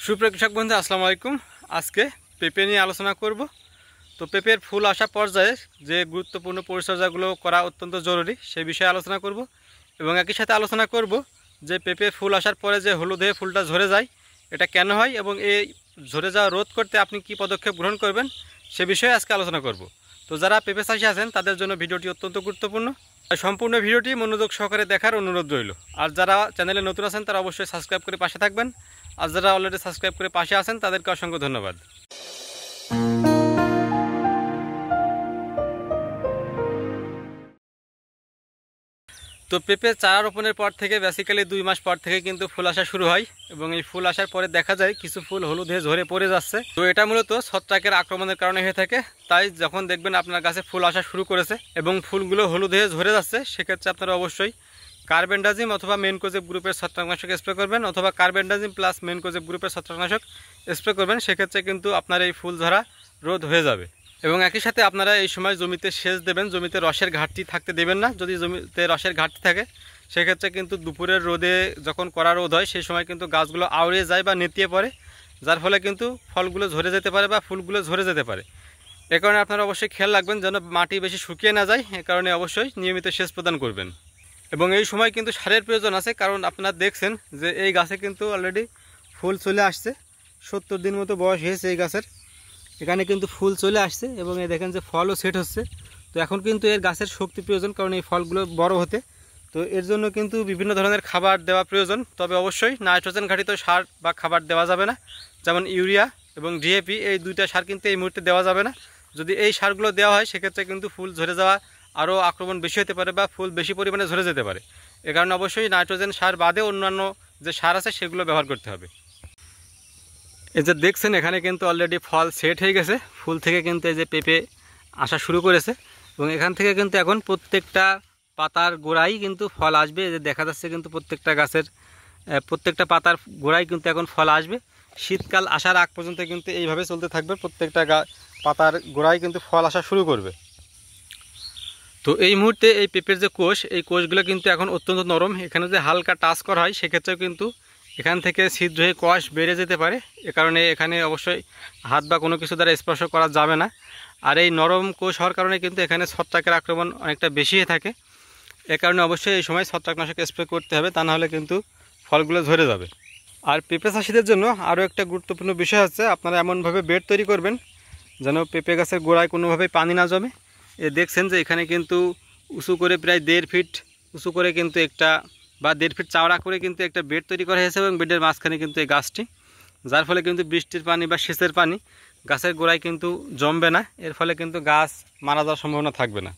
সুপ্রিয় কৃষক বন্ধু আসসালামু আলাইকুম। আজকে পেঁপে নিয়ে আলোচনা করব। তো পেঁপের ফুল আসা পর্যায়ে যে গুরুত্বপূর্ণ পরিচর্যাগুলো করা অত্যন্ত জরুরি সেই বিষয়ে আলোচনা করব এবং একই সাথে আলোচনা করব যে পেঁপে ফুল আসার পরে যে হলুদ হয়ে ফুলটা ঝরে যায় এটা কেন হয় এবং এই ঝরে যাওয়া রোধ করতে আপনি কি পদক্ষেপ গ্রহণ করবেন সে বিষয়ে আজকে আলোচনা করব। তো যারা পেঁপে চাষি আছেন তাদের জন্য ভিডিওটি অত্যন্ত গুরুত্বপূর্ণ। সম্পূর্ণ ভিডিওটি মনোযোগ সহকারে দেখার অনুরোধ রইল। আর যারা চ্যানেলে নতুন আছেন তারা অবশ্যই সাবস্ক্রাইব করে পাশে থাকবেন। আর যারা অলরেডি সাবস্ক্রাইব করে পাশে আছেন তাদেরকে অসংখ্য ধন্যবাদ। তো পেঁপে চারা রোপণের পর থেকে বেসিক্যালি 2 মাস পর থেকে কিন্তু ফুল আসা শুরু হয় এবং এই ফুল আসার পরে দেখা যায় কিছু ফুল হলুদ হয়ে ঝরে পড়ে যাচ্ছে। তো এটা মূলত ছত্রাকের আক্রমণের কারণে হয়ে থাকে। তাই যখন দেখবেন আপনার গাছে ফুল আসা শুরু করেছে এবং ফুলগুলো হলুদ হয়ে ঝরে যাচ্ছে সেক্ষেত্রে আপনারা অবশ্যই কার্বেন্ডাজিম অথবা মেনকোজেব গ্রুপের ছত্রাকনাশক স্প্রে করবেন অথবা কার্বেন্ডাজিম প্লাস মেনকোজেব গ্রুপের ছত্রাকনাশক স্প্রে করবেন। সেক্ষেত্রে কিন্তু আপনার এই ফুল ঝরা রোধ হয়ে যাবে এবং একই সাথে আপনারা এই সময় জমিতে সেচ দেবেন, জমিতে রসের ঘাটতি থাকতে দেবেন না। যদি জমিতে রসের ঘাটতি থাকে সেক্ষেত্রে কিন্তু দুপুরের রোদে যখন কড়া রোদ হয় সেই সময় কিন্তু গাছগুলো আউড়ে যায় বা নেতিয়ে পড়ে, যার ফলে কিন্তু ফলগুলো ঝরে যেতে পারে বা ফুলগুলো ঝরে যেতে পারে। এ কারণে আপনারা অবশ্যই খেয়াল রাখবেন যেন মাটি বেশি শুকিয়ে না যায়। এ কারণে অবশ্যই নিয়মিত সেচ প্রদান করবেন এবং এই সময় কিন্তু সারের প্রয়োজন আছে, কারণ আপনারা দেখছেন যে এই গাছে কিন্তু অলরেডি ফুল চলে আসছে। 70 দিন মতো বয়স হয়েছে এই গাছের, এখানে কিন্তু ফুল চলে আসছে এবং এই দেখেন যে ফলও সেট হচ্ছে। তো এখন কিন্তু এর গাছের শক্তি প্রয়োজন, কারণ এই ফলগুলো বড় হতে। তো এর জন্য কিন্তু বিভিন্ন ধরনের খাবার দেওয়া প্রয়োজন, তবে অবশ্যই নাইট্রোজেন ঘাটিত সার বা খাবার দেওয়া যাবে না। যেমন ইউরিয়া এবং ডিএপি এই দুইটা সার কিন্তু এই মুহূর্তে দেওয়া যাবে না। যদি এই সারগুলো দেওয়া হয় সেক্ষেত্রে কিন্তু ফুল ঝরে যাওয়া আরও আক্রমণ বেশি হতে পারে বা ফুল বেশি পরিমাণে ঝরে যেতে পারে। এ কারণে অবশ্যই নাইট্রোজেন সার বাদে অন্যান্য যে সার আছে সেগুলো ব্যবহার করতে হবে। এই যে দেখছেন এখানে কিন্তু অলরেডি ফল সেট হয়ে গেছে, ফুল থেকে কিন্তু এই যে পেঁপে আসা শুরু করেছে এবং এখান থেকে কিন্তু এখন প্রত্যেকটা পাতার গোড়ায় কিন্তু ফল আসবে। এই যে দেখা যাচ্ছে কিন্তু প্রত্যেকটা গাছের প্রত্যেকটা পাতার গোড়ায় কিন্তু এখন ফল আসবে। শীতকাল আসার আগ পর্যন্ত কিন্তু এইভাবে চলতে থাকবে, প্রত্যেকটা পাতার গোড়ায় কিন্তু ফল আসা শুরু করবে। তো এই মুহূর্তে এই পেঁপের যে কোষ, এই কোষগুলো কিন্তু এখন অত্যন্ত নরম। এখানে যদি হালকা টাচ করা হয় সেক্ষেত্রেও কিন্তু এখান থেকে ছিদ্র হয়ে কোষ বেড়ে যেতে পারে। এ কারণে এখানে অবশ্যই হাত বা কোনো কিছু দ্বারা স্পর্শ করা যাবে না। আর এই নরম কোষ হওয়ার কারণে কিন্তু এখানে ছত্রাকের আক্রমণ অনেকটা বেশি হয়ে থাকে। এ কারণে অবশ্যই এই সময় ছত্রাকনাশক স্প্রে করতে হবে, তা নাহলে কিন্তু ফলগুলো ঝরে যাবে। আর পেঁপে চাষিদের জন্য আরও একটা গুরুত্বপূর্ণ বিষয় হচ্ছে আপনারা এমনভাবে বেড তৈরি করবেন যেন পেঁপে গাছের গোড়ায় কোনোভাবেই পানি না জমে। দেখছেন যে এখানে কিন্তু উঁচু করে প্রায় 1.5 ফিট উঁচু করে কিন্তু একটা বা 1.5 ফিট চওড়া করে কিন্তু একটা বেড তৈরি করা হয়েছে এবং বেডের মাঝখানে কিন্তু এই গাছটি, যার ফলে কিন্তু বৃষ্টির পানি বা সেচের পানি গাছের গোড়ায় কিন্তু জমবে না। এর ফলে কিন্তু গাছ মারা যাওয়ার সম্ভাবনা থাকবে না।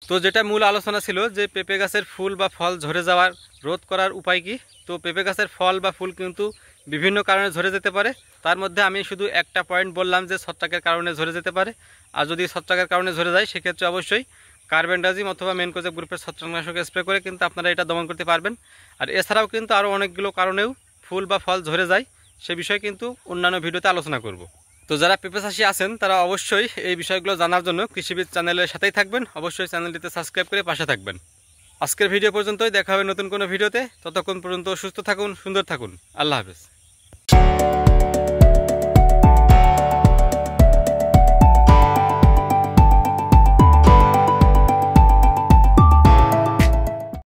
তো যেটা মূল আলোচনা ছিল যে পেঁপে গাছের ফুল বা ফল ঝরে যাওয়ার রোধ করার উপায় কি। তো পেঁপে গাছের ফল বা ফুল কিন্তু বিভিন্ন কারণে ঝরে যেতে পারে, তার মধ্যে আমি শুধু একটা পয়েন্ট বললাম যে ছত্রাকের কারণে ঝরে যেতে পারে। আর যদি ছত্রাকের কারণে ঝরে যায় সেক্ষেত্রে অবশ্যই কার্বেন্ডাজিম অথবা মেনকোজেব গ্রুপের ছত্রাকনাশক স্প্রে করে কিন্তু আপনারা এটা দমন করতে পারবেন। আর এছাড়াও কিন্তু আরও অনেকগুলো কারণেও ফুল বা ফল ঝরে যায়, সে বিষয়ে কিন্তু অন্যান্য ভিডিওতে আলোচনা করব। তো যারা পেঁপে চাষি আছেন তারা অবশ্যই এই বিষয়গুলো জানার জন্য কৃষিবিদ চ্যানেলের সাথেই থাকবেন, অবশ্যই চ্যানেলটিতে সাবস্ক্রাইব করে পাশে থাকবেন। আজকের ভিডিও পর্যন্তই, দেখা হবে নতুন কোনো ভিডিওতে। ততক্ষণ পর্যন্ত সুস্থ থাকুন, সুন্দর থাকুন। আল্লাহ হাফেজ।